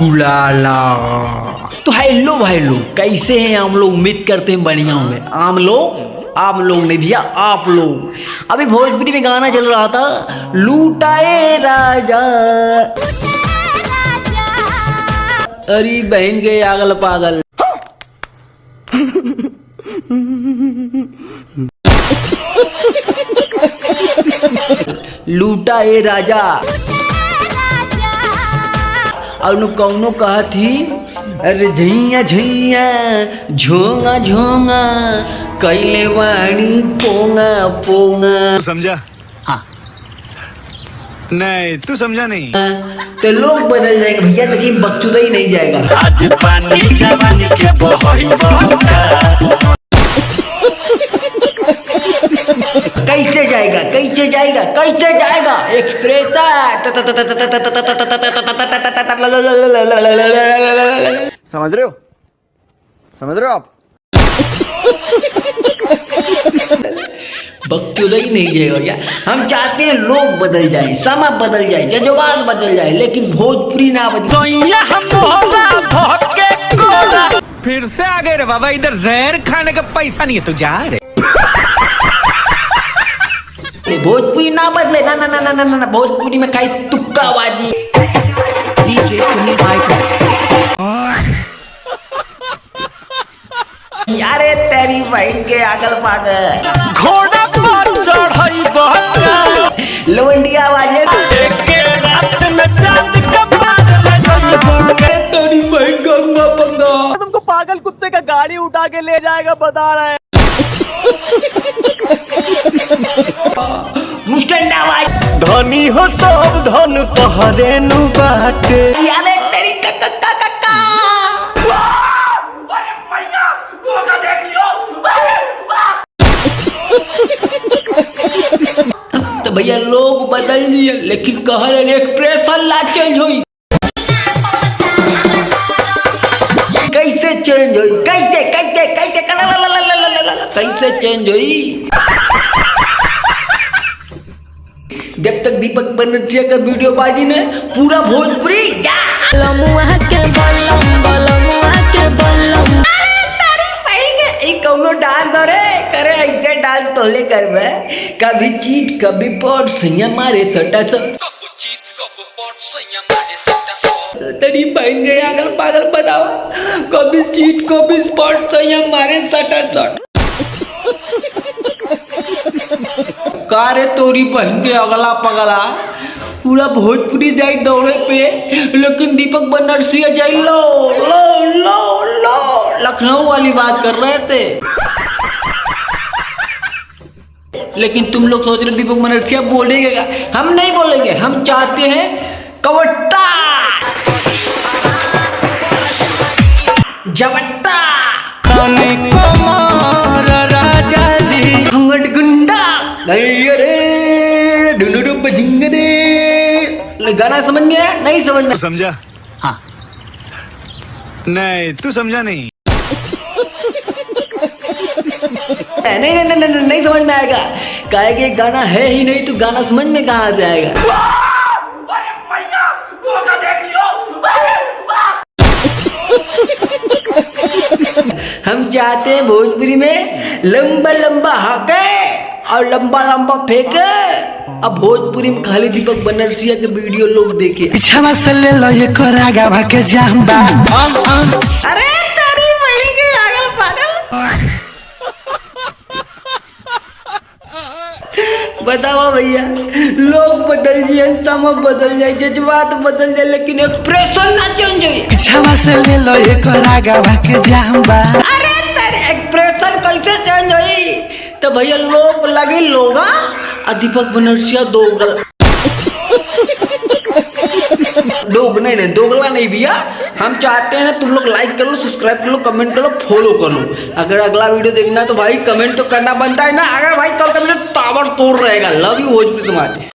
उलाला। तो हेलो भाई लोग, कैसे हैं हम लोग? उम्मीद करते हैं बढ़िया होंगे। आप लोग नहीं भैया, आप लोग। अभी भोजपुरी में गाना चल रहा था, लूटाए राजा। अरे बहन के आगल पागल। लूटा ए राजा। और नु कौनो कहा थी, अरे झैया झैया झोंगा झोंगा कैले वाणी पोंगा पोंगा। समझा? हाँ। नहीं, तू समझा नहीं। तो लोग बदल जाएंगे भैया, लेकिन बकचोदा ही नहीं जाएगा। आज पानी जवानी के बहई बहका। कैसे जाएगा, कैसे जाएगा, कैसे जाएगा? एक्सप्रेस समझ रहे हो? समझ रहे हो आप? बकचोदा ही नहीं जाएगा क्या? हम चाहते हैं लोग बदल जाए, समय बदल जाए, जज्बात बदल जाए, लेकिन भोजपुरी ना बदले। फिर से आ गए रे बाबा, इधर जहर खाने का पैसा नहीं है तो जा रे। भोजपुरी ना बदले, ना ना ना ना ना ना, भोजपुरी में खाई तुक्काबाजी। DJ Sunil Bhai. यारे तेरी बहन के आगल पागल। घोड़ा पर चढ़ई बहका। लवंडिया बाजे एक रात में चांद का बादल। तेरी बहन गंगा पंगा। तुमको पागल कुत्ते का गाड़ी उठा के ले जाएगा, बता रहे हैं। मुस्टंडा बाज। धनी हो सब धन तोहरे नु बाटे। यारे तेरी कक्का कक्का। तो भैया लोग बदल दिए, लेकिन कहल एक्सप्रेशन ला चेंज हुई। कैसे चेंज हुई? कैसे कैसे कैसे कैसे चेंज हुई? जब तक दीपक बनर्जिया का वीडियो बाजी ने पूरा भोजपुरी कौनो डांस करे ऐसे डांस तोले कर में। कभी चीट कभी पॉट सैया मारे सटा सब। तेरी बहन गए आगल पागल बताओ। कभी चीट कभी स्पॉट सैया मारे सटा सट। कारे तोरी बहन के अगला पगला पूरा भोजपुरी जाई दौड़े पे, लेकिन दीपक बनर्जिया जाई लो लो लो लो लखनऊ वाली बात कर रहे थे। लेकिन तुम लोग सोच रहे दीपक बनर्जिया बोलेगा, हम नहीं बोलेंगे। हम चाहते हैं कवट्टा जवट्टा राजा जी हंगट गुंडा गाना समझ में आया? नहीं समझ में? समझा? हाँ। नहीं, तू समझा नहीं। नहीं नहीं नहीं नहीं समझ में आएगा। काहे कि गाना है ही नहीं, तो गाना समझ में कहाँ से आएगा? हम चाहते हैं भोजपुरी में लंबा लंबा हाके और लंबा लंबा फेंके। अब भोजपुरी में खाली दीपक बनर्जिया के वीडियो लोग देखे। पीछा से ले लो ये कोरागा भाके जाम्बा। अरे तेरी बहन के आगल पागल। बताओ भैया, लोग बदल जाए, समय बदल जाए, जज्बात बदल जाए, लेकिन एक्सप्रेशन ना चेंज हुई। पीछा से ले लो ये कोरागा भाके जाम्बा। अरे तेरे एक्सप्रेशन कैसे चेंज हुई? तो भैया लोग लगे लोगा और दीपक बनर्जिया दोगला दोगला नहीं भैया। हम चाहते हैं ना, तुम लोग लाइक कर लो, सब्सक्राइब कर लो, कमेंट कर लो, फॉलो कर लो। अगर अगला वीडियो देखना है तो भाई कमेंट तो करना बनता है ना। अगर भाई कल का वीडियो ताबड़तोड़ रहेगा। लव यू भोजपुरी समाज।